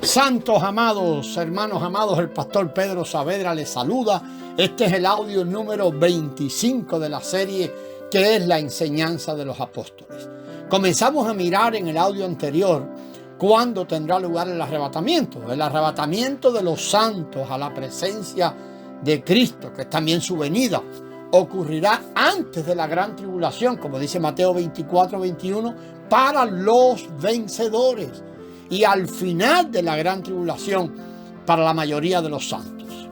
Santos amados, hermanos amados, el pastor Pedro Saavedra les saluda. Este es el audio número 25 de la serie que es la enseñanza de los apóstoles. Comenzamos a mirar en el audio anterior cuándo tendrá lugar el arrebatamiento. El arrebatamiento de los santos a la presencia de Cristo, que es también su venida, ocurrirá antes de la gran tribulación, como dice Mateo 24:21, para los vencedores. Y al final de la gran tribulación para la mayoría de los santos.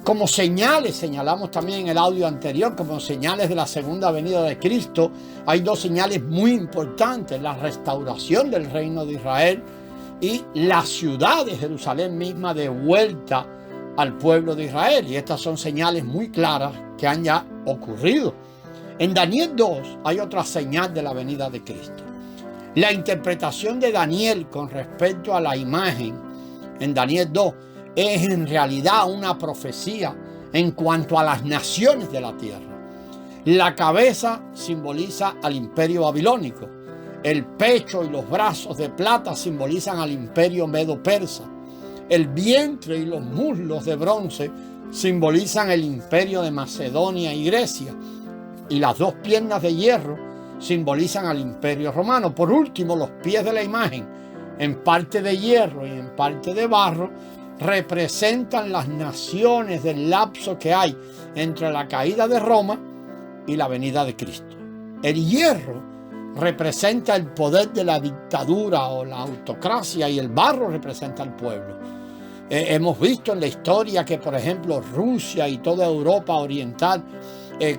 Como señales, señalamos también en el audio anterior, como señales de la segunda venida de Cristo, hay dos señales muy importantes: la restauración del reino de Israel y la ciudad de Jerusalén misma de vuelta al pueblo de Israel. Y estas son señales muy claras que han ya ocurrido. En Daniel 2 hay otra señal de la venida de Cristo. La interpretación de Daniel con respecto a la imagen en Daniel 2 es en realidad una profecía en cuanto a las naciones de la tierra. La cabeza simboliza al imperio babilónico. El pecho y los brazos de plata simbolizan al imperio medo-persa. El vientre y los muslos de bronce simbolizan el imperio de Macedonia y Grecia. Y las dos piernas de hierro simbolizan al imperio romano. Por último, los pies de la imagen, en parte de hierro y en parte de barro, representan las naciones del lapso que hay entre la caída de Roma y la venida de Cristo. El hierro representa el poder de la dictadura o la autocracia y el barro representa al pueblo. Hemos visto en la historia que, por ejemplo, Rusia y toda Europa oriental,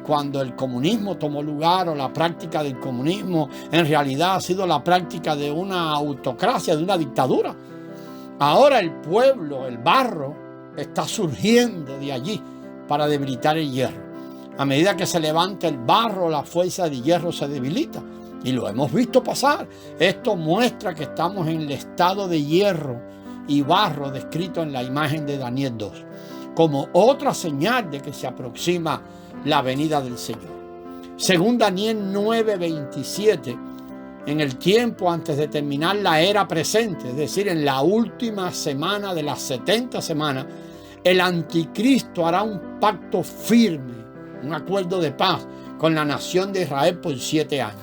cuando el comunismo tomó lugar, o la práctica del comunismo en realidad ha sido la práctica de una autocracia, de una dictadura. Ahora el pueblo, el barro, está surgiendo de allí para debilitar el hierro. A medida que se levanta el barro, la fuerza de hierro se debilita. Y lo hemos visto pasar. Esto muestra que estamos en el estado de hierro y barro descrito en la imagen de Daniel 2, como otra señal de que se aproxima la venida del Señor. Según Daniel 9:27, en el tiempo antes de terminar la era presente, es decir, en la última semana de las 70 semanas, el anticristo hará un pacto firme, un acuerdo de paz con la nación de Israel por 7 años.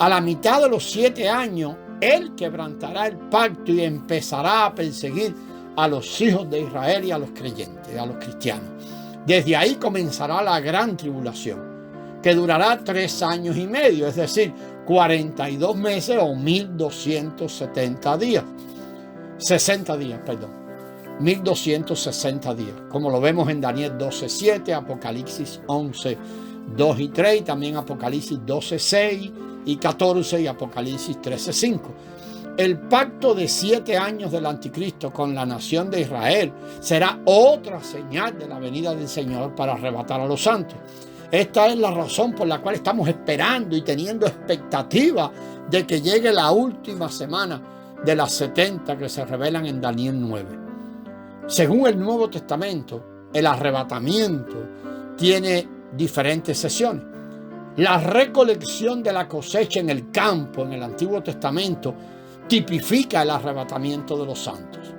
A la mitad de los 7 años, él quebrantará el pacto y empezará a perseguir a los hijos de Israel y a los creyentes, a los cristianos. Desde ahí comenzará la gran tribulación, que durará 3 años y medio, es decir, 42 meses o 1270 días. 1260 días, como lo vemos en Daniel 12:7, Apocalipsis 11:2 y 3, y también Apocalipsis 12:6 y 14 y Apocalipsis 13:5. El pacto de 7 años del anticristo con la nación de Israel será otra señal de la venida del Señor para arrebatar a los santos. Esta es la razón por la cual estamos esperando y teniendo expectativa de que llegue la última semana de las 70 que se revelan en Daniel 9. Según el Nuevo Testamento, el arrebatamiento tiene diferentes sesiones. La recolección de la cosecha en el campo en el Antiguo Testamento tipifica el arrebatamiento de los santos.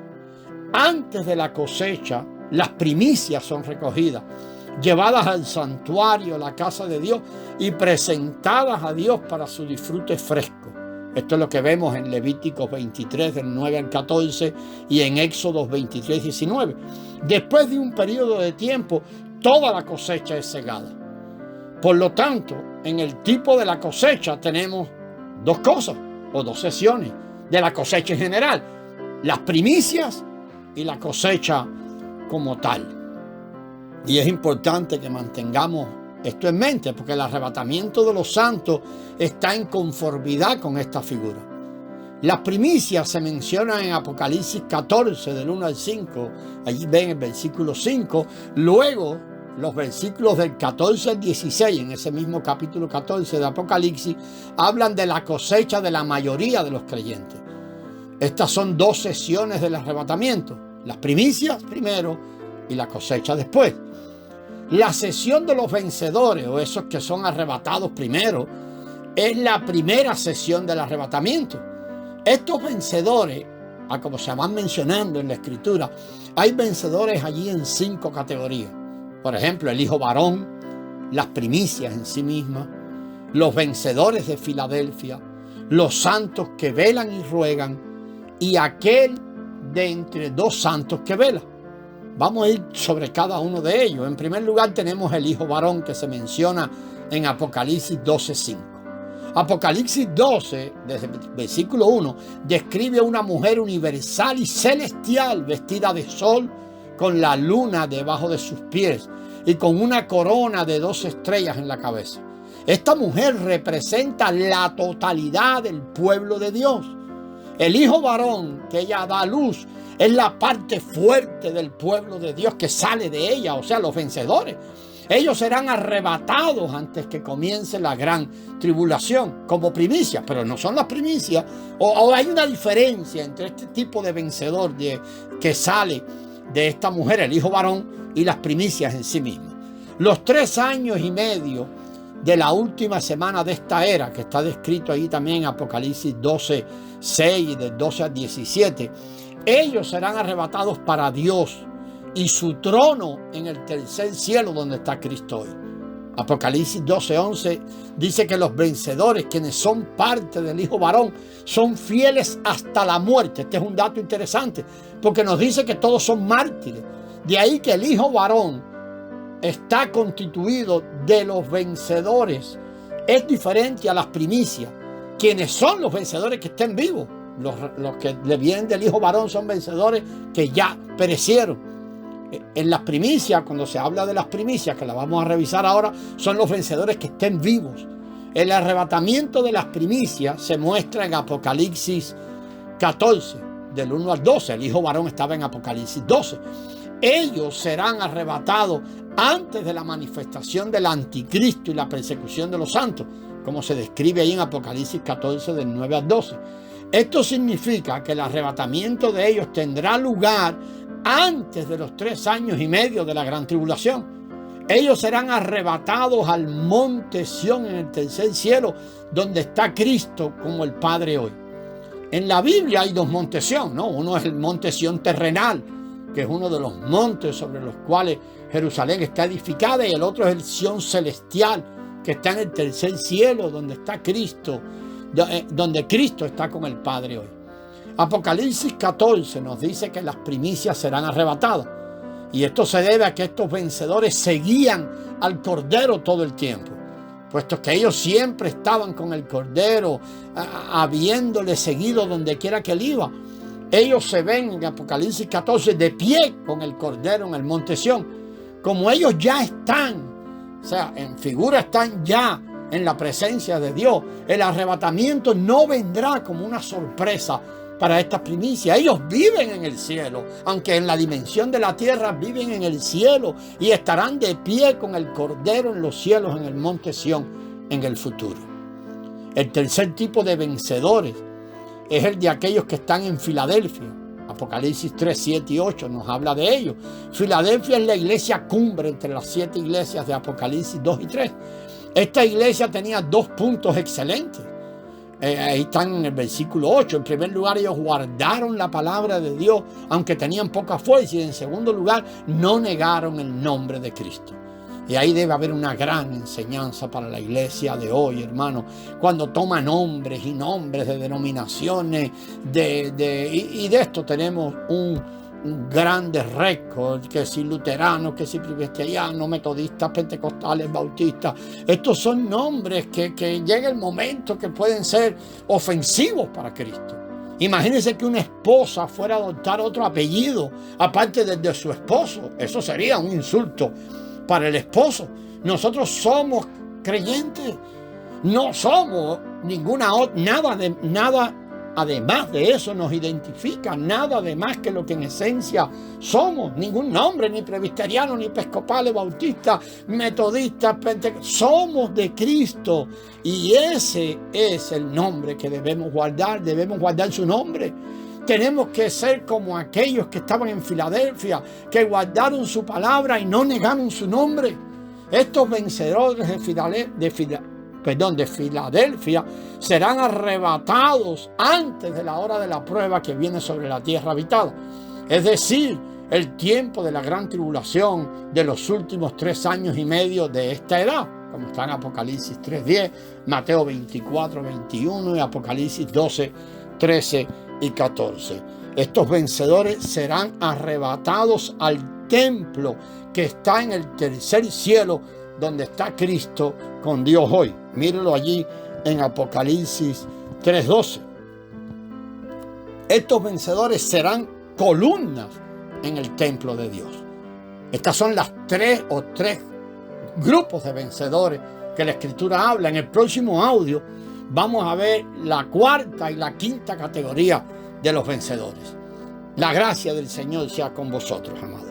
Antes de la cosecha, las primicias son recogidas, llevadas al santuario, la casa de Dios, y presentadas a Dios para su disfrute fresco. Esto es lo que vemos en Levíticos 23, del 9 al 14, y en Éxodos 23, 19. Después de un periodo de tiempo, toda la cosecha es segada. Por lo tanto, en el tipo de la cosecha tenemos dos cosas, o dos sesiones de la cosecha en general: las primicias y la cosecha como tal. Y es importante que mantengamos esto en mente, porque el arrebatamiento de los santos está en conformidad con esta figura. Las primicias se mencionan en Apocalipsis 14, del 1 al 5. Allí ven el versículo 5. Luego, los versículos del 14 al 16, en ese mismo capítulo 14 de Apocalipsis, hablan de la cosecha de la mayoría de los creyentes. Estas son dos sesiones del arrebatamiento: las primicias primero y la cosecha después. La sesión de los vencedores, o esos que son arrebatados primero, es la primera sesión del arrebatamiento. Estos vencedores a como se van mencionando en la Escritura, hay vencedores allí en 5 categorías. Por ejemplo, el hijo varón, las primicias en sí mismas, los vencedores de Filadelfia, los santos que velan y ruegan, y aquel de entre 2 santos que vela. Vamos a ir sobre cada uno de ellos. En primer lugar tenemos el hijo varón que se menciona en Apocalipsis 12:5. Apocalipsis 12, desde el versículo 1, describe a una mujer universal y celestial vestida de sol, con la luna debajo de sus pies y con una corona de 2 estrellas en la cabeza. Esta mujer representa la totalidad del pueblo de Dios. El hijo varón que ella da a luz es la parte fuerte del pueblo de Dios que sale de ella, o sea, los vencedores. Ellos serán arrebatados antes que comience la gran tribulación como primicia, pero no son las primicias. O hay una diferencia entre este tipo de vencedor que sale de esta mujer, el hijo varón, y las primicias en sí mismas. Los 3 años y medio de la última semana de esta era, que está descrito ahí también en Apocalipsis 12:6, del 12 al 17, ellos serán arrebatados para Dios y su trono en el tercer cielo donde está Cristo hoy. Apocalipsis 12:11 dice que los vencedores, quienes son parte del hijo varón, son fieles hasta la muerte. Este es un dato interesante porque nos dice que todos son mártires. De ahí que el hijo varón está constituido de los vencedores. Es diferente a las primicias. Quienes son los vencedores que estén vivos. Los que le vienen del hijo varón son vencedores que ya perecieron. En las primicias, cuando se habla de las primicias, que las vamos a revisar ahora, son los vencedores que estén vivos. El arrebatamiento de las primicias se muestra en Apocalipsis 14, del 1 al 12. El hijo varón estaba en Apocalipsis 12. Ellos serán arrebatados antes de la manifestación del anticristo y la persecución de los santos, como se describe ahí en Apocalipsis 14, del 9 al 12. Esto significa que el arrebatamiento de ellos tendrá lugar antes de los 3 años y medio de la gran tribulación. Ellos serán arrebatados al monte Sión en el tercer cielo, donde está Cristo como el Padre hoy. En la Biblia hay 2 montes Sión, ¿no? Uno es el monte Sión terrenal, que es uno de los montes sobre los cuales Jerusalén está edificada, y el otro es el Sión celestial, que está en el tercer cielo, donde está Cristo, donde Cristo está con el Padre hoy. Apocalipsis 14 nos dice que las primicias serán arrebatadas, y esto se debe a que estos vencedores seguían al Cordero todo el tiempo, puesto que ellos siempre estaban con el Cordero, habiéndole seguido donde quiera que él iba. Ellos se ven en Apocalipsis 14 de pie con el Cordero en el monte Sión. Como ellos ya están, o sea, en figura están ya en la presencia de Dios, el arrebatamiento no vendrá como una sorpresa para estas primicias. Ellos viven en el cielo, aunque en la dimensión de la tierra viven en el cielo, y estarán de pie con el Cordero en los cielos en el monte Sión en el futuro. El tercer tipo de vencedores es el de aquellos que están en Filadelfia. Apocalipsis 3, 7 y 8 nos habla de ellos. Filadelfia es la iglesia cumbre entre las 7 iglesias de Apocalipsis 2 y 3. Esta iglesia tenía 2 puntos excelentes. Ahí están en el versículo 8. En primer lugar, ellos guardaron la palabra de Dios, aunque tenían poca fuerza. Y en segundo lugar, no negaron el nombre de Cristo. Y ahí debe haber una gran enseñanza para la iglesia de hoy, hermano. Cuando toma nombres y nombres de denominaciones, y de esto tenemos un grande récord, que si luteranos, que si presbiterianos, metodistas, pentecostales, bautistas. Estos son nombres que llega el momento que pueden ser ofensivos para Cristo. Imagínense que una esposa fuera a adoptar otro apellido aparte del de su esposo. Eso sería un insulto para el esposo. Nosotros somos creyentes, no somos nada además de eso nos identifica, nada además que lo que en esencia somos. Ningún nombre, ni presbiteriano, ni episcopales, bautistas, metodistas, pentecostales. Somos de Cristo, y ese es el nombre que debemos guardar su nombre. Tenemos que ser como aquellos que estaban en Filadelfia, que guardaron su palabra y no negaron su nombre. Estos vencedores de Filadelfia, serán arrebatados antes de la hora de la prueba que viene sobre la tierra habitada. Es decir, el tiempo de la gran tribulación de los últimos 3 años y medio de esta edad, como está en Apocalipsis 3:10, Mateo 24:21 y Apocalipsis 12:13 y 14. Estos vencedores serán arrebatados al templo que está en el tercer cielo, donde está Cristo con Dios hoy. Mírenlo allí en Apocalipsis 3:12. Estos vencedores serán columnas en el templo de Dios. Estas son las tres grupos de vencedores que la Escritura habla. En el próximo audio vamos a ver la cuarta y la quinta categoría de los vencedores. La gracia del Señor sea con vosotros, amados.